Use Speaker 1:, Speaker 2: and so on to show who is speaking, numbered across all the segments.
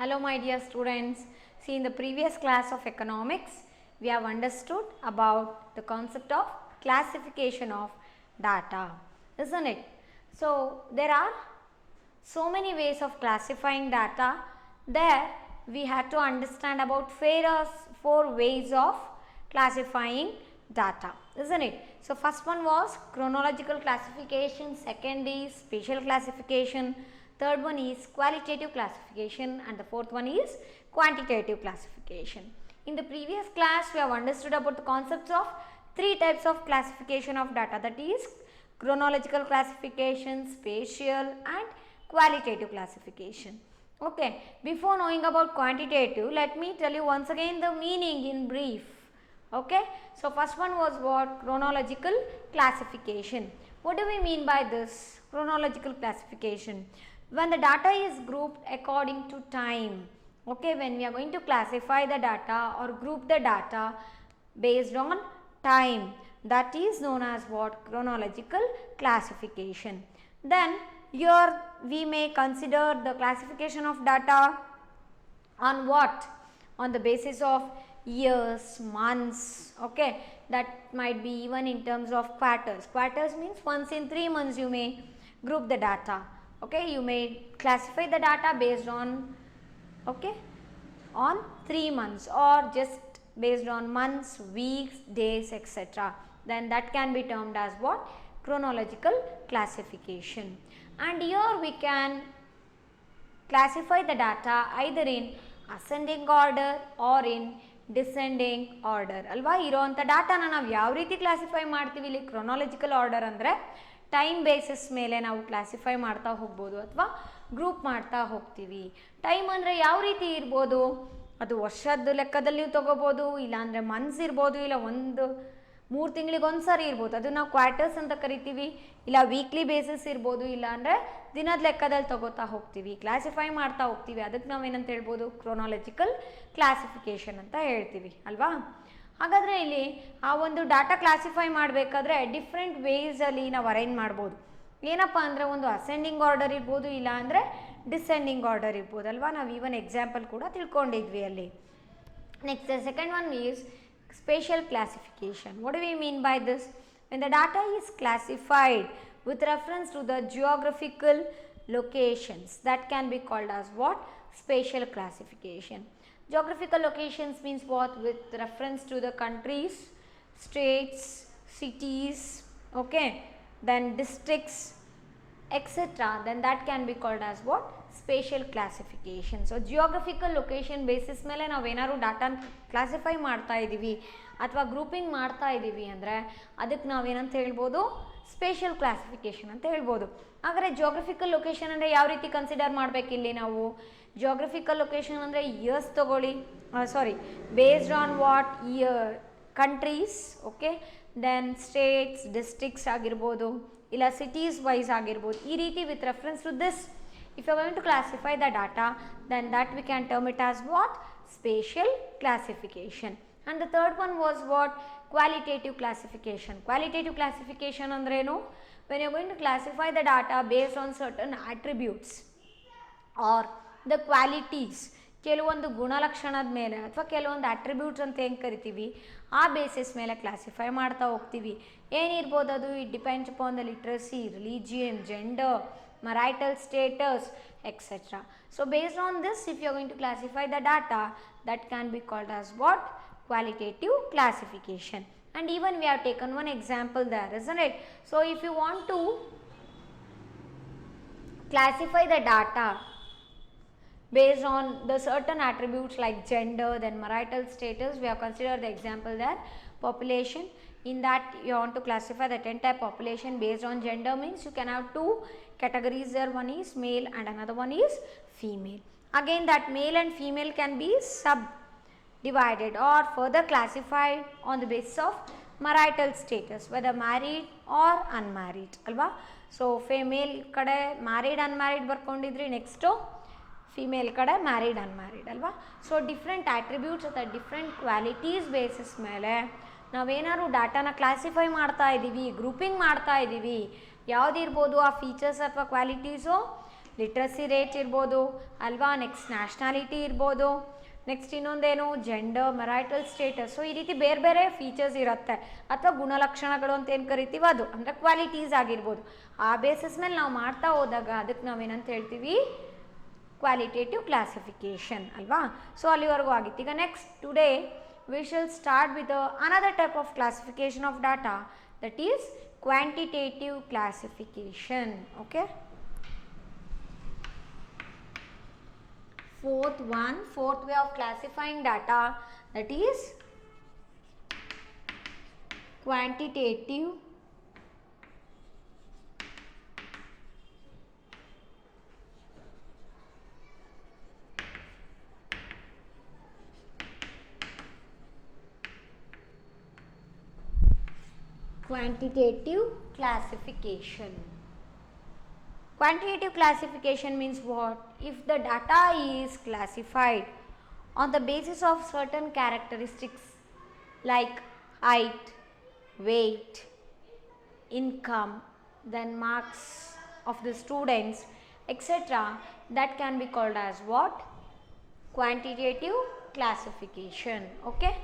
Speaker 1: Hello my dear students. See, in the previous class of economics, we have understood about the concept of classification of data, isn't it? So, there are so many ways of classifying data. There we had to understand about four ways of classifying data, isn't it? So, first one was chronological classification, second is spatial classification, third one is qualitative classification, and the fourth one is quantitative classification. In the previous class, we have understood about the concepts of three types of classification of data, that is chronological classification, spatial and qualitative classification. Okay, before knowing about quantitative, let me tell you once again the meaning in brief. Okay, so first one was what? Chronological classification. What do we mean by this chronological classification? When the data is grouped according to time. Okay, when we are going to classify the data or group the data based on time, that is known as what? Chronological classification. Then here we may consider the classification of data on what? On the basis of years, months, okay, that might be even in terms of quarters. Quarters means once in 3 months you may group the data, okay, you may classify the data based on, okay, on 3 months or just based on months, weeks, days, etc. Then that can be termed as what? Chronological classification. And here we can classify the data either in ascending order or in descending order ಅಲ್ವಾ. ಇರೋವಂಥ ಡಾಟಾನ ನಾವು ಯಾವ ರೀತಿ classify ಮಾಡ್ತೀವಿ ಇಲ್ಲಿ chronological order ಅಂದರೆ time basis ಮೇಲೆ ನಾವು ಕ್ಲಾಸಿಫೈ ಮಾಡ್ತಾ ಹೋಗ್ಬೋದು ಅಥವಾ ಗ್ರೂಪ್ ಮಾಡ್ತಾ ಹೋಗ್ತೀವಿ. ಟೈಮ್ ಅಂದರೆ ಯಾವ ರೀತಿ ಇರ್ಬೋದು? ಅದು ವರ್ಷದ ಲೆಕ್ಕದಲ್ಲಿ ನೀವು ತೊಗೋಬೋದು, ಇಲ್ಲಾಂದರೆ ಮಂತ್ಸ್ ಇರ್ಬೋದು, ಇಲ್ಲ 3 ತಿಂಗಳಿಗೆ ಒಂದು ಸಾರಿ ಇರ್ಬೋದು, ಅದು ನಾವು ಕ್ವಾರ್ಟರ್ಸ್ ಅಂತ ಕರಿತೀವಿ, ಇಲ್ಲ ವೀಕ್ಲಿ ಬೇಸಿಸ್ ಇರ್ಬೋದು, ಇಲ್ಲ ಅಂದರೆ ದಿನದ ಲೆಕ್ಕದಲ್ಲಿ ತಗೋತಾ ಹೋಗ್ತೀವಿ, ಕ್ಲಾಸಿಫೈ ಮಾಡ್ತಾ ಹೋಗ್ತೀವಿ. ಅದಕ್ಕೆ ನಾವೇನಂತ ಹೇಳ್ಬೋದು? ಕ್ರೊನಾಲಜಿಕಲ್ ಕ್ಲಾಸಿಫಿಕೇಷನ್ ಅಂತ ಹೇಳ್ತೀವಿ ಅಲ್ವಾ. ಹಾಗಾದರೆ ಇಲ್ಲಿ ಆ ಒಂದು ಡಾಟಾ ಕ್ಲಾಸಿಫೈ ಮಾಡಬೇಕಾದ್ರೆ ಡಿಫ್ರೆಂಟ್ ವೇಸಲ್ಲಿ ನಾವು ಅರೇಂಜ್ ಮಾಡ್ಬೋದು. ಏನಪ್ಪ ಅಂದರೆ ಒಂದು ಅಸೆಂಡಿಂಗ್ ಆರ್ಡರ್ ಇರ್ಬೋದು, ಇಲ್ಲ ಅಂದರೆ ಡಿಸೆಂಡಿಂಗ್ ಆರ್ಡರ್ ಇರ್ಬೋದು ಅಲ್ವಾ. ನಾವು ಈವನ್ ಎಕ್ಸಾಂಪಲ್ ಕೂಡ ತಿಳ್ಕೊಂಡಿದ್ವಿ ಅಲ್ಲಿ. Next the second one is spatial classification. What do we mean by this? When the data is classified with reference to the geographical locations, that can be called as what? Spatial classification. Geographical locations means what? With reference to the countries, states, cities, okay, then districts, etc. Then that can be called as what? Spatial classification. So geographical location basis ಮೇಲೆ ನಾವು ಏನಾದ್ರು ಡಾಟಾನ classify ಮಾಡ್ತಾ ಇದ್ದೀವಿ ಅಥವಾ grouping ಮಾಡ್ತಾ ಇದ್ದೀವಿ ಅಂದರೆ ಅದಕ್ಕೆ ನಾವೇನಂತ ಹೇಳ್ಬೋದು? ಸ್ಪೇಷಿಯಲ್ ಕ್ಲಾಸಿಫಿಕೇಷನ್ ಅಂತ ಹೇಳ್ಬೋದು. ಹಾಗಾದರೆ ಜಿಯೋಗ್ರಫಿಕಲ್ ಲೊಕೇಶನ್ ಅಂದರೆ ಯಾವ ರೀತಿ ಕನ್ಸಿಡರ್ ಮಾಡಬೇಕಿಲ್ಲಿ ನಾವು? ಜಿಯೋಗ್ರಫಿಕಲ್ ಲೊಕೇಶನ್ ಅಂದರೆ ಇಯರ್ಸ್ ತಗೊಳ್ಳಿ, based on what? Here, countries, okay, then states, districts ಆಗಿರ್ಬೋದು, ಇಲ್ಲ ಸಿಟೀಸ್ ವೈಸ್ ಆಗಿರ್ಬೋದು. ಈ ರೀತಿ with reference to this if you are going to classify the data, then that we can term it as what? Spatial classification. And the third one was what? Qualitative classification. Qualitative classification andrenu? When you are going to classify the data based on certain attributes or the qualities, ಕೆಲವೊಂದು ಗುಣಲಕ್ಷಣದ ಮೇಲೆ ಅಥವಾ ಕೆಲವೊಂದು attributes ಅಂತ ಹೆಂಗೆ ಕರಿತೀವಿ ಆ basis ಮೇಲೆ ಕ್ಲಾಸಿಫೈ ಮಾಡ್ತಾ ಹೋಗ್ತೀವಿ. ಏನಿರ್ಬೋದು ಅದು? It depends upon the literacy, religion, gender, marital status, etc. So based on this, if you are going to classify the data, that can be called as what? Qualitative classification. And even we have taken one example there, isn't it? So if you want to classify the data based on the certain attributes like gender, then marital status, we have considered the example there, population. In that you want to classify the 10 type population based on gender means you can have 2 categories there, one is male and another one is female. Again that male and female can be subdivided or further classified on the basis of marital status, whether married or unmarried alva. So female kade married unmarried barkondidri, next female kade married unmarried alva. So different attributes ಅಥವಾ different qualities basis ಮೇಲೆ ನಾವೇನಾದ್ರು ಡಾಟಾನ classify ಮಾಡ್ತಾ ಇದ್ದೀವಿ, grouping ಮಾಡ್ತಾ ಇದ್ದೀವಿ, ಯಾವುದಿರ್ಬೋದು ಆ features ಅಥವಾ qualities literacy rate ಇರ್ಬೋದು ಅಲ್ವಾ, ನೆಕ್ಸ್ಟ್ ನ್ಯಾಷನಾಲಿಟಿ ಇರ್ಬೋದು, ನೆಕ್ಸ್ಟ್ ಇನ್ನೊಂದೇನು ಜೆಂಡರ್, ಮೆರೈಟಲ್ ಸ್ಟೇಟಸ್. ಸೊ ಈ ರೀತಿ ಬೇರೆ ಬೇರೆ ಫೀಚರ್ಸ್ ಇರುತ್ತೆ, ಅಥವಾ ಗುಣಲಕ್ಷಣಗಳು ಅಂತ ಏನು ಕರಿತೀವಿ ಅದು, ಅಂದರೆ ಕ್ವಾಲಿಟೀಸ್ ಆಗಿರ್ಬೋದು. ಆ ಬೇಸಿಸ್ ಮೇಲೆ ನಾವು ಮಾಡ್ತಾ ಹೋದಾಗ ಅದಕ್ಕೆ ನಾವೇನಂತ ಹೇಳ್ತೀವಿ, ಕ್ವಾಲಿಟೇಟಿವ್ ಕ್ಲಾಸಿಫಿಕೇಷನ್ ಅಲ್ವಾ. ಸೊ ಅಲ್ಲಿವರೆಗೂ ಆಗಿತ್ತು. ಈಗ next today we shall start with another type of classification of data, that is quantitative classification. Okay, fourth way of classifying data, that is quantitative classification. Quantitative classification means what? If the data is classified on the basis of certain characteristics like height, weight, income, then marks of the students, etc., that can be called as what? Quantitative classification. Okay.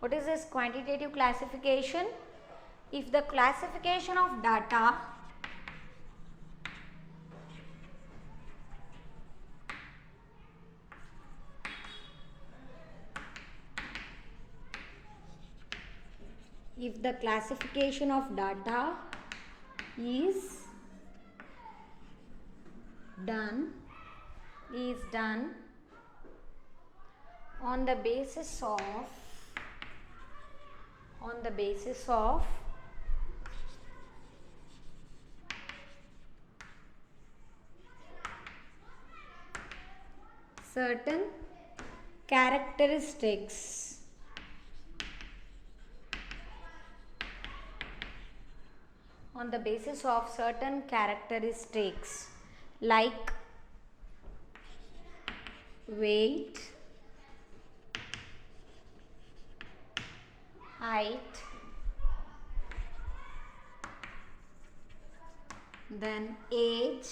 Speaker 1: What is this quantitative classification? If the classification of data is done on the basis of certain characteristics like weight, height, then age,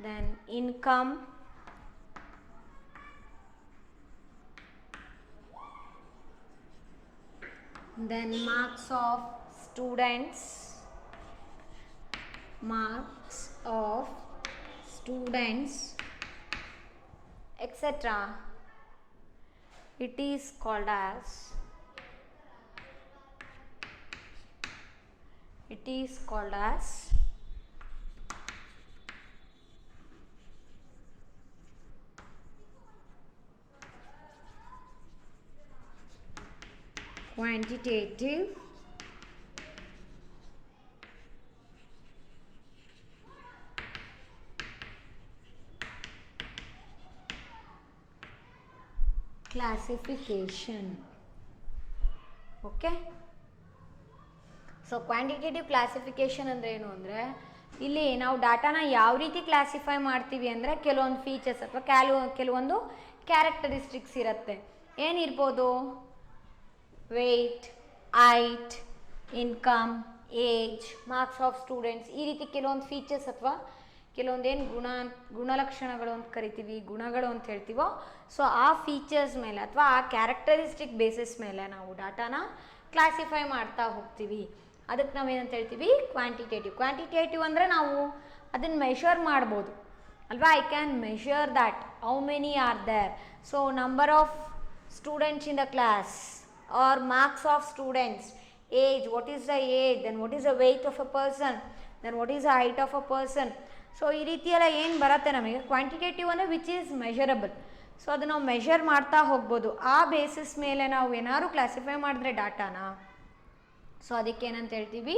Speaker 1: then income, then marks of students, etc. It is called as quantitative classification. Okay. So quantitative classification ಅಂದರೆ ಏನು ಅಂದರೆ, ಇಲ್ಲಿ ನಾವು ಡಾಟಾನ ಯಾವ ರೀತಿ classify ಮಾಡ್ತೀವಿ ಅಂದರೆ ಕೆಲವೊಂದು ಫೀಚರ್ಸ್ ಅಥವಾ ಕೆಲವೊಂದು ಕ್ಯಾರೆಕ್ಟರಿಸ್ಟಿಕ್ಸ್ ಇರುತ್ತೆ. ಏನಿರ್ಬೋದು? Weight, height, income, age, marks of students, ಈ ರೀತಿ ಕೆಲವೊಂದು ಫೀಚರ್ಸ್ ಅಥವಾ ಕೆಲವೊಂದೇನು ಗುಣಲಕ್ಷಣಗಳು ಅಂತ ಕರಿತೀವಿ, ಗುಣಗಳು ಅಂತ ಹೇಳ್ತೀವೋ, ಸೊ ಆ ಫೀಚರ್ಸ್ ಮೇಲೆ ಅಥವಾ ಆ ಕ್ಯಾರೆಕ್ಟರಿಸ್ಟಿಕ್ ಬೇಸಿಸ್ ಮೇಲೆ ನಾವು ಡಾಟಾನ ಕ್ಲಾಸಿಫೈ ಮಾಡ್ತಾ ಹೋಗ್ತೀವಿ. ಅದಕ್ಕೆ ನಾವೇನಂತ ಹೇಳ್ತೀವಿ? ಕ್ವಾಂಟಿಟೇಟಿವ್ ಅಂದರೆ ನಾವು ಅದನ್ನು ಮೆಷರ್ ಮಾಡ್ಬೋದು ಅಲ್ವಾ. I can measure that how many are there, so number of students in the class or marks of students, age, what is the age, then what is the weight of a person, then what is the height of a person. So ಈ ರೀತಿಯೆಲ್ಲ ಏನು ಬರುತ್ತೆ ನಮಗೆ quantitative ಅಂದರೆ which is measurable. So ಅದು ನಾವು measure ಮಾಡ್ತಾ ಹೋಗ್ಬೋದು. ಆ ಬೇಸಿಸ್ ಮೇಲೆ ನಾವು ಏನಾದ್ರು ಕ್ಲಾಸಿಫೈ ಮಾಡಿದ್ರೆ ಡಾಟಾನ, ಸೊ ಅದಕ್ಕೆ ಏನಂತ ಹೇಳ್ತೀವಿ?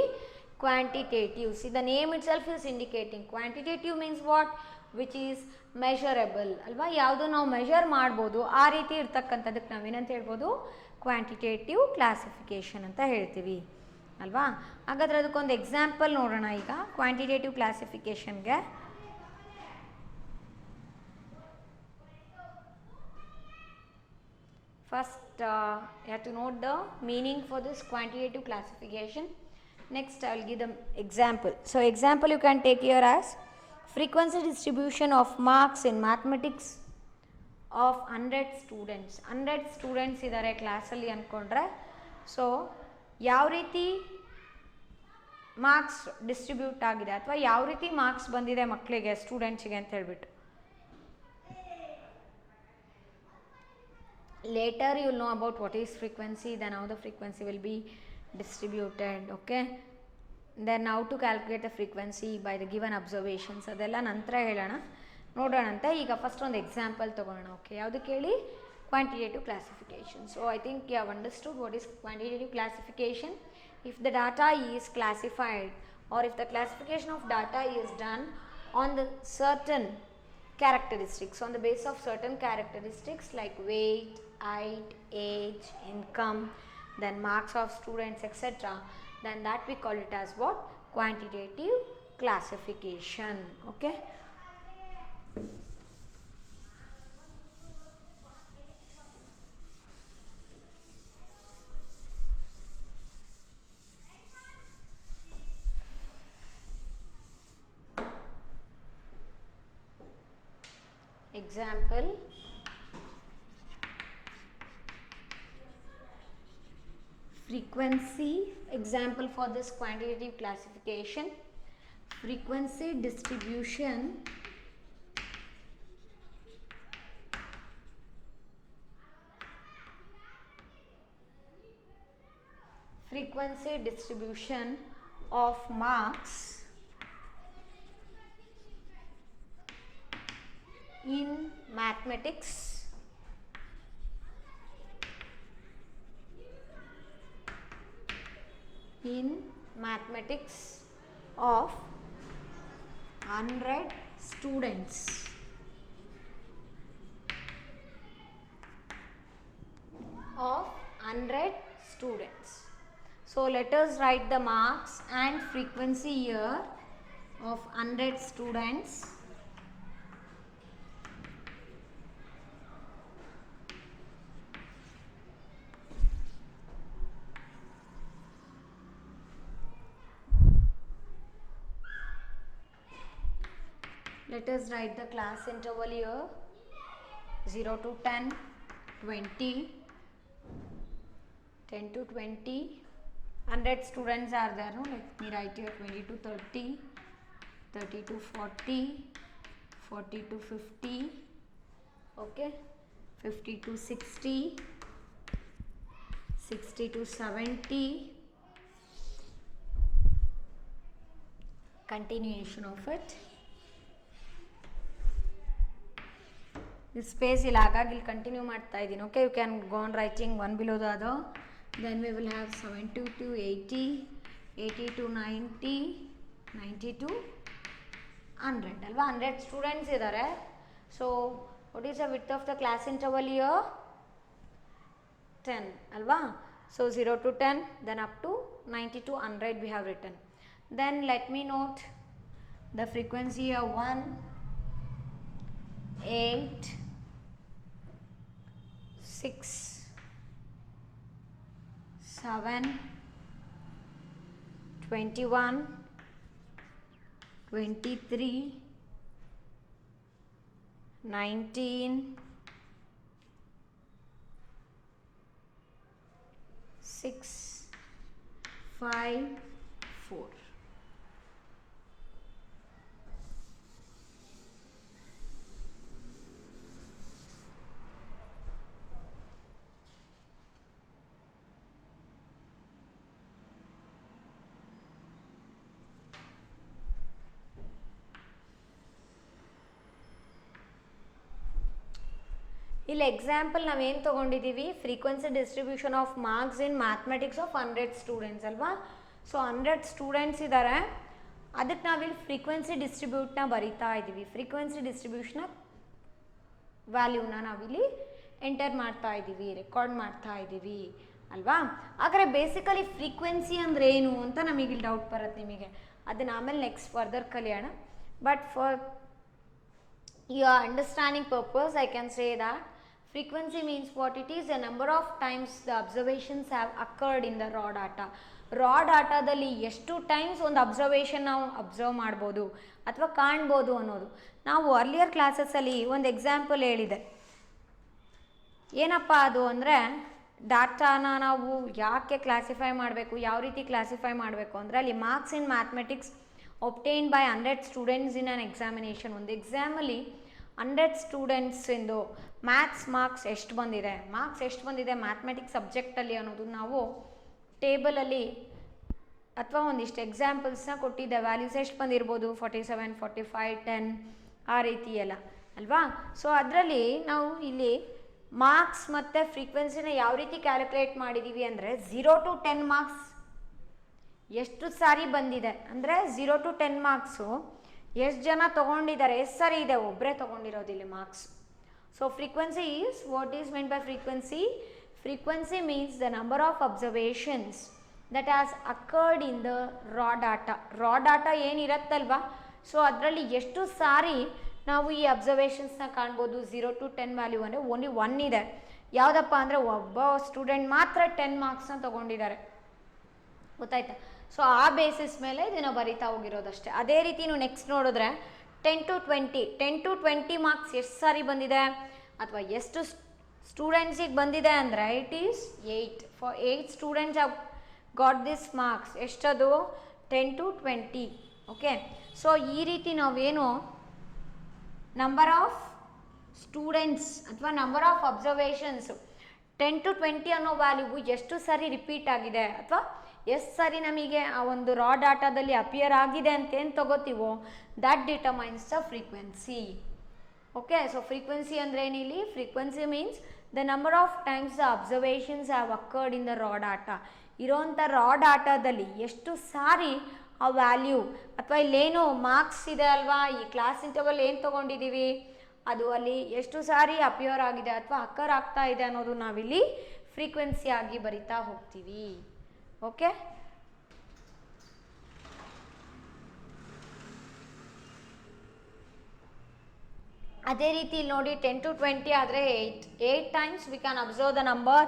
Speaker 1: Quantitative. C the name it self is indicating. Quantitative means what? Which is measurable ಅಲ್ವಾ. ಯಾವುದು ನಾವು ಮೆಷರ್ ಮಾಡ್ಬೋದು ಆ ರೀತಿ ಇರ್ತಕ್ಕಂಥದ್ದಕ್ಕೆ ನಾವೇನಂತ ಹೇಳ್ಬೋದು? ಕ್ವಾಂಟಿಟೇಟಿವ್ ಕ್ಲಾಸಿಫಿಕೇಷನ್ ಅಂತ ಹೇಳ್ತೀವಿ ಅಲ್ವಾ. ಹಾಗಾದರೆ ಅದಕ್ಕೊಂದು ಎಕ್ಸಾಂಪಲ್ ನೋಡೋಣ ಈಗ ಕ್ವಾಂಟಿಟೇಟಿವ್ ಕ್ಲಾಸಿಫಿಕೇಷನ್ಗೆ. First you have to note the meaning for this quantitative classification. Next I will give them example. So example you can take here as frequency distribution of marks in mathematics of 100 students. 100 students ಇದ್ದಾರೆ ಕ್ಲಾಸಲ್ಲಿ ಅಂದ್ಕೊಂಡ್ರೆ, so ಯಾವ ರೀತಿ marks distribute ಆಗಿದೆ ಅಥವಾ ಯಾವ ರೀತಿ marks ಬಂದಿದೆ ಮಕ್ಕಳಿಗೆ, ಸ್ಟೂಡೆಂಟ್ಸಿಗೆ ಅಂತ ಹೇಳ್ಬಿಟ್ಟು. Later you will know about what is frequency, then how the frequency will be distributed, okay. Then how to calculate the frequency by the given observations, ಅದೆಲ್ಲ ನಂತರ ಹೇಳೋಣ, ನೋಡೋಣಂತೆ. ಈಗ ಫಸ್ಟ್ ಒಂದು ಎಕ್ಸಾಂಪಲ್ ತೊಗೊಳ್ಳೋಣ. ಓಕೆ, ಯಾವುದಕ್ಕೆ ಹೇಳಿ? Quantitative classification. So I think you have understood what is quantitative classification. If the data is classified or if the classification of data is done on the certain characteristics, on the basis of certain characteristics like weight, height, age, income, then marks of students, etc., then that we call it as what? Quantitative classification. Okay. Example, frequency. Example for this quantitative classification, frequency distribution of marks in mathematics of 100 students. So let us write the marks and frequency here of 100 students. Let us write the class interval here, 0 to 10, 20, 10 to 20, 100 students are there, no? Let me write here 20 to 30, 30 to 40, 40 to 50, okay, 50 to 60, 60 to 70, continuation of it. This space ಇಲ್ಲಿ ಹಾಗಾಗಿ ಇಲ್ಲಿ continue ಮಾಡ್ತಾ ಇದ್ದೀನಿ. Okay, you can go on writing one below the other. Then we will have 70 to 80, 80 to 90, 90 to 100 ಅಲ್ವಾ. 100 students ಇದ್ದಾರೆ. So what is the width of the class interval year? 10 ಅಲ್ವಾ. So 0 to 10, then up to 90 to 100 we have written. Then let me note the frequency of 1, 8, 6, 7, 21, 23, 19, 6, 5, 4. ಇಲ್ಲಿ example ನಾವೇನು ತೊಗೊಂಡಿದ್ದೀವಿ? Frequency distribution of marks in mathematics of 100 students ಅಲ್ವಾ. So 100 students ಇದ್ದಾರೆ, ಅದಕ್ಕೆ ನಾವಿಲ್ಲಿ frequency ಡಿಸ್ಟ್ರಿಬ್ಯೂಟ್ನ ಬರಿತಾ ಇದ್ದೀವಿ. ಫ್ರೀಕ್ವೆನ್ಸಿ ಡಿಸ್ಟ್ರಿಬ್ಯೂಷನ್ನ ವ್ಯಾಲ್ಯೂನ ನಾವಿಲ್ಲಿ ಎಂಟರ್ ಮಾಡ್ತಾ ಇದ್ದೀವಿ, ರೆಕಾರ್ಡ್ ಮಾಡ್ತಾ ಇದ್ದೀವಿ ಅಲ್ವಾ. ಹಾಗಾದರೆ ಬೇಸಿಕಲಿ ಫ್ರೀಕ್ವೆನ್ಸಿ ಅಂದರೆ ಏನು ಅಂತ ನಮಗೆ ಡೌಟ್ ಬರುತ್ತೆ ನಿಮಗೆ, ಅದನ್ನು ಆಮೇಲೆ ನೆಕ್ಸ್ಟ್ ಫರ್ದರ್ ಕಲಿಯೋಣ. But for your understanding purpose I can say that Frequency means what it is, the number of times the observations have occurred in the raw data. ರಾ ಡಾಟಾದಲ್ಲಿ ಎಷ್ಟು ಟೈಮ್ಸ್ ಒಂದು ಅಬ್ಸರ್ವೇಷನ್ ನಾವು observe ಮಾಡ್ಬೋದು ಅಥವಾ ಕಾಣ್ಬೋದು ಅನ್ನೋದು. ನಾವು earlier ಕ್ಲಾಸಸ್ಸಲ್ಲಿ ಒಂದು ಎಕ್ಸಾಂಪಲ್ ಹೇಳಿದೆ. ಏನಪ್ಪ ಅದು ಅಂದರೆ, ಡಾಟಾನ ನಾವು ಯಾಕೆ ಕ್ಲಾಸಿಫೈ ಮಾಡಬೇಕು, ಯಾವ ರೀತಿ ಕ್ಲಾಸಿಫೈ ಮಾಡಬೇಕು ಅಂದರೆ, ಅಲ್ಲಿ marks in mathematics obtain by 100 students in on examination. ಒಂದು ಎಕ್ಸಾಮಲ್ಲಿ 100 ಸ್ಟೂಡೆಂಟ್ಸಿಂದು ಮಾರ್ಕ್ಸ್ ಎಷ್ಟು ಬಂದಿದೆ, ಮ್ಯಾಥಮೆಟಿಕ್ಸ್ ಸಬ್ಜೆಕ್ಟಲ್ಲಿ ಅನ್ನೋದು ನಾವು ಟೇಬಲಲ್ಲಿ ಅಥವಾ ಒಂದಿಷ್ಟು ಎಕ್ಸಾಂಪಲ್ಸ್ನ ಕೊಟ್ಟಿದ್ದೆ. ವ್ಯಾಲ್ಯೂಸ್ ಎಷ್ಟು ಬಂದಿರ್ಬೋದು, 47, 45, 10 ಆ ರೀತಿ ಎಲ್ಲ ಅಲ್ವಾ. ಸೊ ಅದರಲ್ಲಿ ನಾವು ಇಲ್ಲಿ ಮಾರ್ಕ್ಸ್ ಮತ್ತು ಫ್ರೀಕ್ವೆನ್ಸಿನ ಯಾವ ರೀತಿ ಕ್ಯಾಲ್ಕುಲೇಟ್ ಮಾಡಿದ್ದೀವಿ ಅಂದರೆ, 0 to 10 ಮಾರ್ಕ್ಸ್ ಎಷ್ಟು ಸಾರಿ ಬಂದಿದೆ ಅಂದರೆ 0 to 10 ಮಾರ್ಕ್ಸು ಎಷ್ಟು ಜನ ತೊಗೊಂಡಿದ್ದಾರೆ, ಎಷ್ಟು ಸಾರಿ ಇದೆ, ಒಬ್ಬರೇ ತೊಗೊಂಡಿರೋದಿಲ್ಲ marks. So frequency is what is meant by frequency. Frequency means the number of observations that has occurred in the raw data. raw data ಏನಿರುತ್ತಲ್ವಾ, ಸೊ ಅದರಲ್ಲಿ ಎಷ್ಟು ಸಾರಿ ನಾವು ಈ ಅಬ್ಸರ್ವೇಷನ್ಸ್ನ ಕಾಣ್ಬೋದು. 0 to 10 ವ್ಯಾಲ್ಯೂ ಅಂದರೆ ಓನ್ಲಿ 1 ಇದೆ. ಯಾವುದಪ್ಪ ಅಂದರೆ ಒಬ್ಬ ಸ್ಟೂಡೆಂಟ್ ಮಾತ್ರ 10 ಮಾರ್ಕ್ಸ್ನ ತೊಗೊಂಡಿದ್ದಾರೆ, ಗೊತ್ತಾಯ್ತಾ. ಸೊ ಆ ಬೇಸಿಸ್ ಮೇಲೆ ಇದನ್ನು ಬರಿತಾ ಹೋಗಿರೋದಷ್ಟೇ. ಅದೇ ರೀತಿ ನೀವು ನೆಕ್ಸ್ಟ್ ನೋಡಿದ್ರೆ 10 to 20 ಮಾರ್ಕ್ಸ್ ಎಷ್ಟು ಸಾರಿ ಬಂದಿದೆ ಅಥವಾ ಎಷ್ಟು ಸ್ಟೂಡೆಂಟ್ಸಿಗೆ ಬಂದಿದೆ ಅಂದರೆ, it is 8. For 8 students have got this marks. ಎಷ್ಟದು, 10 to 20. ಓಕೆ, ಸೊ ಈ ರೀತಿ ನಾವೇನು ನಂಬರ್ ಆಫ್ ಸ್ಟೂಡೆಂಟ್ಸ್ ಅಥವಾ ನಂಬರ್ ಆಫ್ ಅಬ್ಸರ್ವೇಷನ್ಸ್ 10 to 20 ಅನ್ನೋ ವ್ಯಾಲ್ಯೂ ಎಷ್ಟು ಸಾರಿ ರಿಪೀಟ್ ಆಗಿದೆ ಅಥವಾ ಎಷ್ಟು ಸಾರಿ ನಮಗೆ ಆ ಒಂದು ರಾ ಡಾಟಾದಲ್ಲಿ ಅಪಿಯರ್ ಆಗಿದೆ ಅಂತ ಏನು ತಗೋತೀವೋ, that determines the frequency. Okay, so frequency ಅಂದರೆ ಏನಿಲ್ಲಿ, frequency means the number of times the observations have occurred in the raw data. ಇರೋವಂಥ ರಾ ಡಾಟಾದಲ್ಲಿ ಎಷ್ಟು ಸಾರಿ ಆ ವ್ಯಾಲ್ಯೂ ಅಥವಾ ಇಲ್ಲೇನು ಮಾರ್ಕ್ಸ್ ಇದೆ ಅಲ್ವಾ, ಈ ಕ್ಲಾಸ್ ಇಂಟರ್ವಲ್ ಏನು ತೊಗೊಂಡಿದ್ದೀವಿ ಅದು ಅಲ್ಲಿ ಎಷ್ಟು ಸಾರಿ ಅಪಿಯರ್ ಆಗಿದೆ ಅಥವಾ ಅಕ್ಕರ್ ಆಗ್ತಾ ಇದೆ ಅನ್ನೋದು ನಾವಿಲ್ಲಿ ಫ್ರೀಕ್ವೆನ್ಸಿ ಆಗಿ ಬರಿತಾ ಹೋಗ್ತೀವಿ. ಓಕೆ, ಅದೇ ರೀತಿ ನೋಡಿ 10 to 20 ಆದರೆ 8 times we can observe the number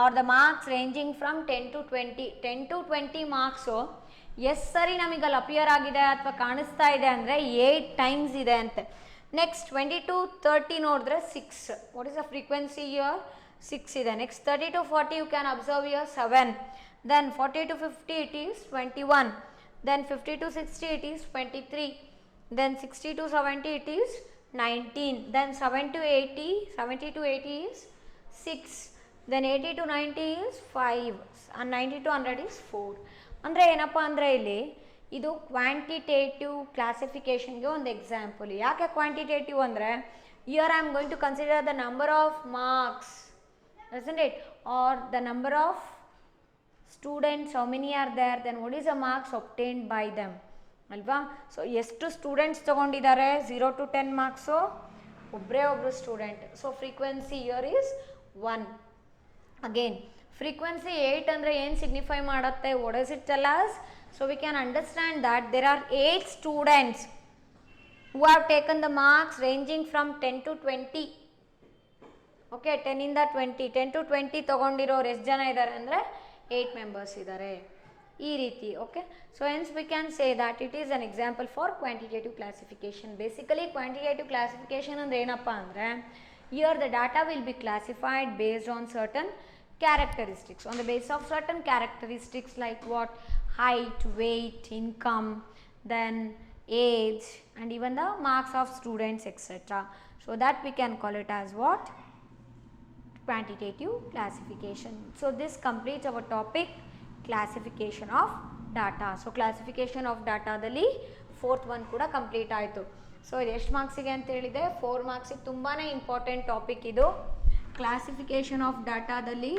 Speaker 1: are the marks ranging from 10 to 20. 10 to 20 marks ಎಷ್ಟು ಸರಿ ನಮಗೆ ಅಲ್ಲಿ ಅಪಿಯರ್ ಆಗಿದೆ ಅಥವಾ ಕಾಣಿಸ್ತಾ ಇದೆ ಅಂದರೆ 8 ಟೈಮ್ಸ್ ಇದೆ ಅಂತೆ. ನೆಕ್ಸ್ಟ್ 20 to 30 ನೋಡಿದ್ರೆ 6. What is the frequency here, 6 ಇದೆ. Next 30 to 40 you can observe here 7. Then 40 to 50 it is 21. Then 50 to 60 it is 23. Then 60 to 70 it is 19. Then 70 to 80 is 6. Then 80 to 90 is 5. And 90 to 100 is 4. ಅಂದರೆ ಏನಪ್ಪ ಅಂದರೆ ಇಲ್ಲಿ ಇದು quantitative ಕ್ಲಾಸಿಫಿಕೇಷನ್ಗೆ ಒಂದು example. ಯಾಕೆ quantitative ಅಂದರೆ, here I am going to consider the number of marks, isn't it, or the number of students, how many are there, then what is the marks obtained by them ಅಲ್ವಾ. So ಎಷ್ಟು students ತೊಗೊಂಡಿದ್ದಾರೆ 0 to 10 marks, ಒಬ್ಬರು student. So frequency here is 1. Again frequency 8 ಅಂದರೆ ಏನು signify ಮಾಡುತ್ತೆ, what does it tell us. So we can understand that there are 8 students who have taken the marks ranging from 10 to 20. Okay, 10 ಇಂದ 20, 10 to 20 ತೊಗೊಂಡಿರೋರು ಎಷ್ಟು ಜನ ಇದ್ದಾರೆ ಅಂದರೆ 8 members ಇದ್ದಾರೆ. ಈ ರೀತಿ. Okay, so hence we can say that it is an example for quantitative classification. Basically quantitative classification ಅಂದರೆ ಏನಪ್ಪ ಅಂದರೆ, here the data will be classified based on certain characteristics. On the basis of certain characteristics like what, height, weight, income, then age, and even the marks of students, etc. So that we can call it as what, quantitative classification. So this completes our topic classification of data. So classification of data ದಲ್ಲಿ 4th one ಕೂಡ complete ಆಯಿತು. So ಇದು ಎಷ್ಟು ಮಾರ್ಕ್ಸಿಗೆ ಅಂತ ಹೇಳಿದೆ, 4 ಮಾರ್ಕ್ಸಿಗೆ. ತುಂಬಾ important topic ಇದು. ಕ್ಲಾಸಿಫಿಕೇಶನ್ ಆಫ್ ಡಾಟಾದಲ್ಲಿ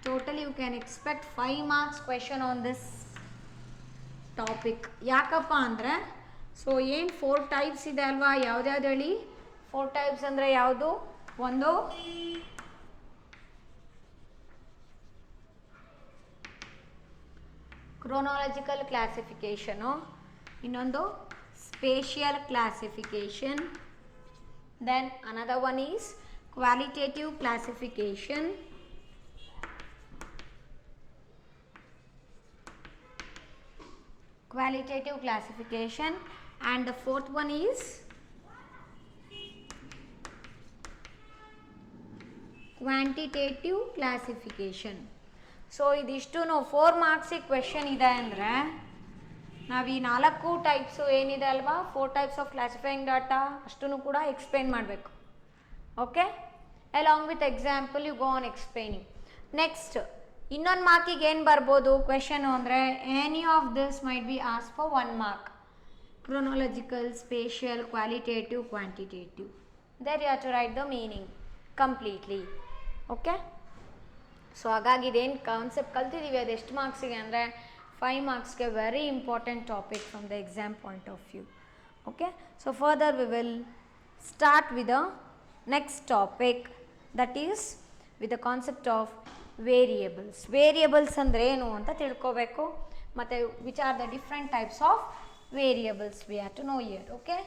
Speaker 1: totally you can expect 5 marks question on this topic. ಯಾಕಪ್ಪ ಅಂದರೆ, ಸೊ ಏನು 4 ಟೈಪ್ಸ್ ಇದೆ ಅಲ್ವಾ, ಯಾವ್ದ್ಯಾವ್ದು ಹೇಳಿ. 4 ಟೈಪ್ಸ್ ಅಂದರೆ ಯಾವುದು, ಒಂದು ಕ್ರೋನಾಲಜಿಕಲ್ ಕ್ಲಾಸಿಫಿಕೇಷನು, ಇನ್ನೊಂದು spatial classification, Then another one is qualitative classification. Qualitative classification, and the fourth one is quantitative classification. So ಇದಿಷ್ಟು 4 ಮಾರ್ಕ್ಸಿಗೆ ಕ್ವೆಶನ್ ಇದೆ ಅಂದರೆ ನಾವು ಈ 4 ಟೈಪ್ಸು ಏನಿದೆ ಅಲ್ವಾ, 4 ಟೈಪ್ಸ್ ಆಫ್ ಕ್ಲಾಸಿಫೈಯಿಂಗ್ ಡಾಟಾ ಅಷ್ಟನ್ನು ಕೂಡ ಎಕ್ಸ್ಪ್ಲೇನ್ ಮಾಡಬೇಕು. Okay, along with example you go on explaining. Next ಇನ್ನೊಂದು ಮಾರ್ಕಿಗೆ ಏನು ಬರ್ಬೋದು ಕ್ವೆಶನು ಅಂದರೆ, any of this might be ask for 1 mark. Chronological, spatial, qualitative, quantitative. There you have to write the meaning completely. Okay, so ಹಾಗಾಗಿ ಇದೇನು concept ಕಲ್ತಿದ್ದೀವಿ ಅದು ಎಷ್ಟು ಮಾರ್ಕ್ಸಿಗೆ ಅಂದರೆ 5 ಮಾರ್ಕ್ಸ್ಗೆ very important topic from the exam point of view. Okay, so further we will start with the next topic, that is with the concept of variables. Variables ಅಂದರೆ ಏನು ಅಂತ ತಿಳ್ಕೋಬೇಕು, ಮತ್ತು which are the different types of variables we have to know here. Okay,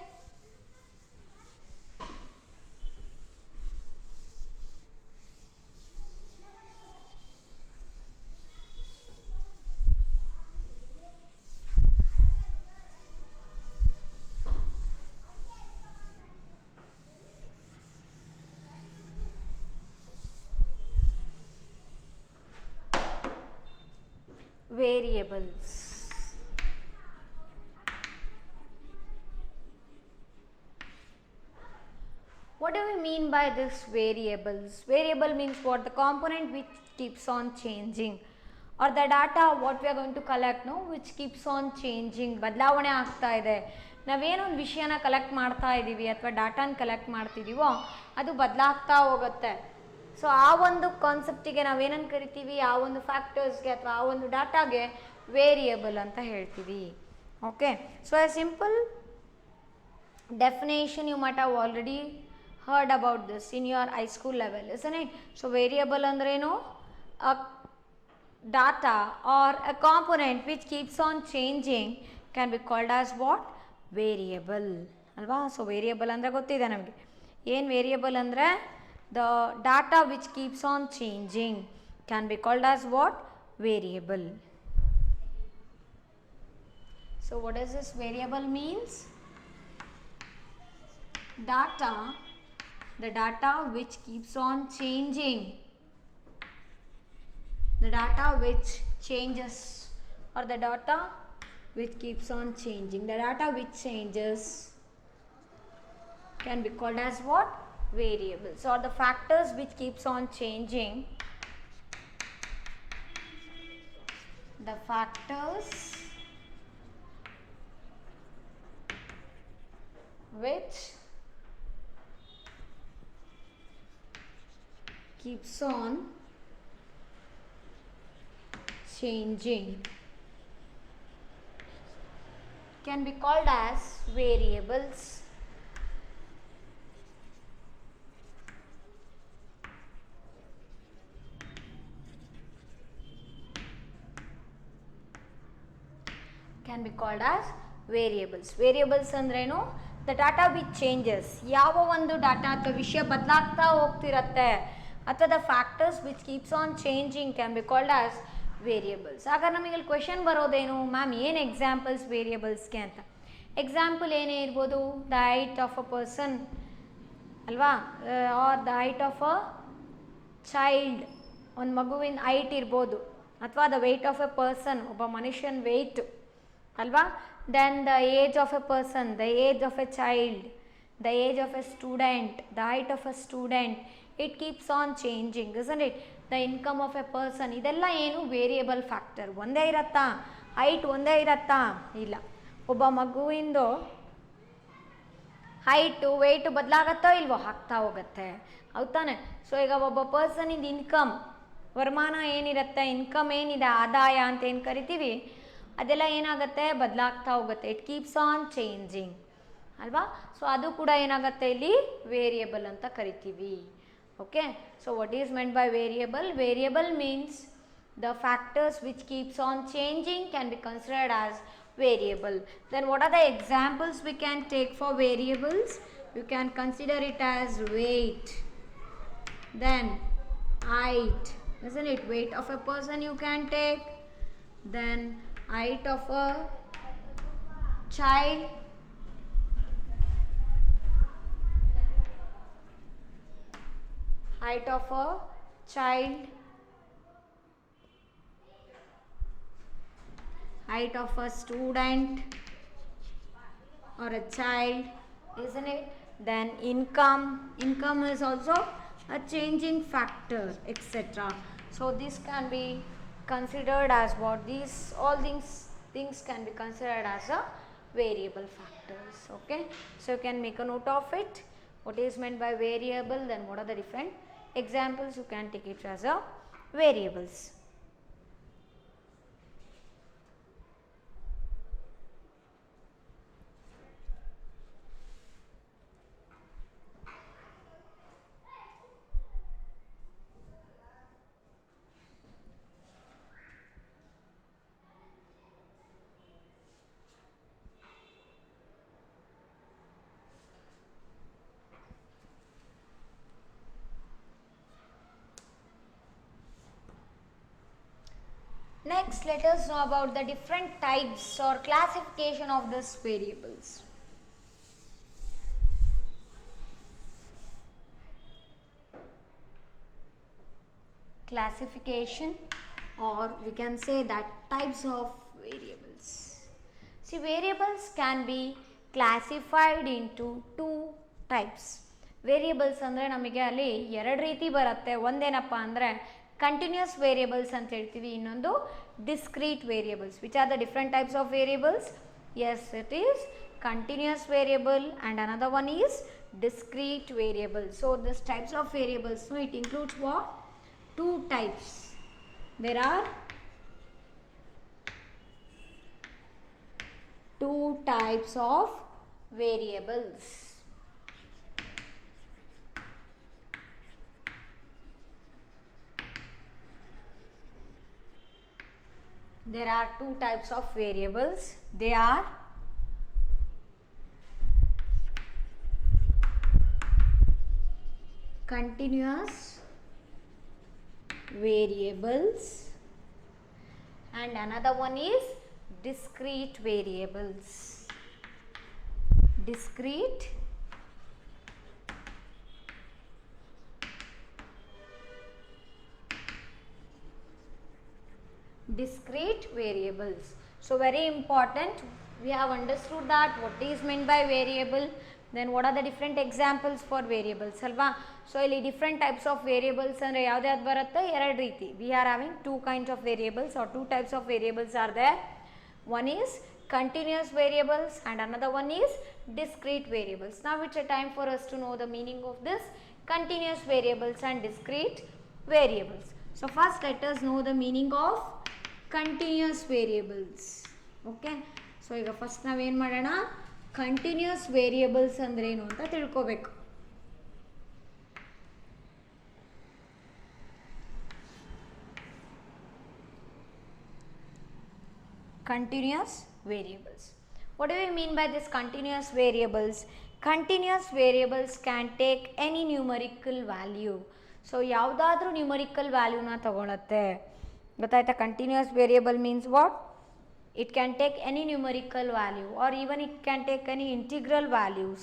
Speaker 1: variables. What do we mean by this variables? Variable means what? The component which keeps on changing, or the data what we are going to collect, no, which keeps on changing, ಬದಲಾವಣೆ ಆಗ್ತಾ ಇದೆ. ನಾವೇನೊಂದು ವಿಷಯನ collect ಮಾಡ್ತಾ ಇದ್ದೀವಿ ಅಥವಾ ಡಾಟಾನ collect ಮಾಡ್ತಿದ್ದೀವೋ ಅದು ಬದಲಾಗ್ತಾ ಹೋಗುತ್ತೆ. ಸೊ ಆ ಒಂದು ಕಾನ್ಸೆಪ್ಟಿಗೆ ನಾವೇನನ್ನು ಕರಿತೀವಿ, ಆ ಒಂದು ಫ್ಯಾಕ್ಟರ್ಸ್ಗೆ ಅಥವಾ ಆ ಒಂದು ಡಾಟಾಗೆ ವೇರಿಯಬಲ್ ಅಂತ ಹೇಳ್ತೀವಿ. Okay, so a simple definition you must have already heard about this in your high school level, isn't it? So variable ಅಂದ್ರೇನು? A data or a component which keeps on changing can be called as what? Variable ಅಲ್ವಾ? So variable ಅಂದರೆ ಗೊತ್ತಿದೆ ನಮಗೆ. ಏನು variable ಅಂದರೆ the data which keeps on changing can be called as what? Variable. So what does this variable means? Data, the data which keeps on changing, the data which changes, or the data which keeps on changing, the data which changes can be called as what? Variables, or the factors which keeps on changing, the factors which keeps on changing can be called as variables. Can be called as variables. Variables ಅಂದ್ರೇನು? The data which changes, ಯಾವ ಒಂದು data ಅಥವಾ ವಿಷಯ ಬದಲಾಗ್ತಾ ಹೋಗ್ತಿರತ್ತೆ, ಅಥವಾ the factors which keeps on changing can be called as variables. ಆಗ ನಮಗೆ ಇಲ್ಲಿ ಕ್ವೆಶನ್ ಬರೋದೇನು, ಮ್ಯಾಮ್ ಏನು ಎಕ್ಸಾಂಪಲ್ಸ್ ವೇರಿಯೇಬಲ್ಸ್ಗೆ ಅಂತ? ಎಕ್ಸಾಂಪಲ್ ಏನೇ ಇರ್ಬೋದು, the height of a person ಅಲ್ವಾ, or the height of a child, ಒಂದು ಮಗುವಿನ ಹೈಟ್ ಇರ್ಬೋದು, ಅಥವಾ the weight of a person, ಒಬ್ಬ ಮನುಷ್ಯನ ವೆಯ್ಟ್ ಅಲ್ವಾ. Then the age of a person, the age of a child, the age of a student, the height of a student, it keeps on changing, isn't it? The income of a person, ಇದೆಲ್ಲ ಏನು? Variable factor. ಒಂದೇ ಇರತ್ತಾ? Height ಒಂದೇ ಇರತ್ತಾ? ಇಲ್ಲ. ಒಬ್ಬ ಮಗುವಿಂದು height weight ಬದಲಾಗತ್ತೋ ಇಲ್ವೋ? ಆಗ್ತಾ ಹೋಗುತ್ತೆ, ಹೌದು ತಾನೆ? ಸೊ ಈಗ ಒಬ್ಬ ಪರ್ಸನಿಂದ ಇನ್ಕಮ್, ವರಮಾನ ಏನಿರುತ್ತೆ, ಇನ್ಕಮ್ ಏನಿದೆ, ಆದಾಯ ಅಂತ ಏನು ಕರಿತೀವಿ, ಅದೆಲ್ಲ ಏನಾಗುತ್ತೆ? ಬದಲಾಗ್ತಾ ಹೋಗುತ್ತೆ. ಇಟ್ ಕೀಪ್ಸ್ ಆನ್ ಚೇಂಜಿಂಗ್ ಅಲ್ವಾ. ಸೊ ಅದು ಕೂಡ ಏನಾಗುತ್ತೆ ಇಲ್ಲಿ? ವೇರಿಯಬಲ್ ಅಂತ ಕರಿತೀವಿ. Okay, so what is meant by variable? Variable means the factors which keeps on changing can be considered as variable. Then what are the examples we can take for variables? you can consider it as weight. Then height, isn't it? Weight of a person you can take. Then height of a child. Height of a child. Height of a student or a child, isn't it? Then income. Income is also a changing factor, etc. So this can be considered as what? These all things can be considered as a variable factors. Okay, so you can make a note of it. What is meant by variable? Then what are the different examples? You can take it as a variables. Next, let us know about the different types or classification of these variables. Classification, or we can say that types of variables. See, variables can be classified into two types. Variables ಅಂದರೆ ನಮಗೆ ಅಲ್ಲಿ ಎರಡು ರೀತಿ ಬರುತ್ತೆ. ಒಂದೇನಪ್ಪ ಅಂದರೆ continuous variables ಅಂತ ಹೇಳ್ತೀವಿ, ಇನ್ನೊಂದು discrete variables. Which are the different types of variables? Yes, it is continuous variable and another one is discrete variable. So this types of variables, so it includes what? Two types. There are two types of variables. There are two types of variables. They are continuous variables and another one is discrete variables. Discrete variables. So very important, we have understood that what is meant by variable, then what are the different examples for variables alva. So ಇಲ್ಲಿ different types of variables ಅಂದರೆ ಯಾವ್ದು ಯಾವ್ದು ಬರುತ್ತೆ? ಎರಡು ರೀತಿ. We are having two kinds of variables or two types of variables are there. One is continuous variables and another one is discrete variables. Now it's a time for us to know the meaning of this continuous variables and discrete variables. So first let us know the meaning of continuous variables. Okay, so ಈಗ first ನಾವೇನು ಮಾಡೋಣ, continuous variables ಅಂದ್ರೆ ಏನು ಅಂತ ತಿಳ್ಕೋಬೇಕು. Continuous variables. What do we mean by this continuous variables? Continuous variables can take any numerical value. So ಯಾವುದಾದ್ರೂ numerical ವ್ಯಾಲ್ಯೂನ ತಗೊಳುತ್ತೆ. ಗೊತ್ತಾಯ್ತಾ? Continuous variable means what? It can take any numerical value or even it can take any integral values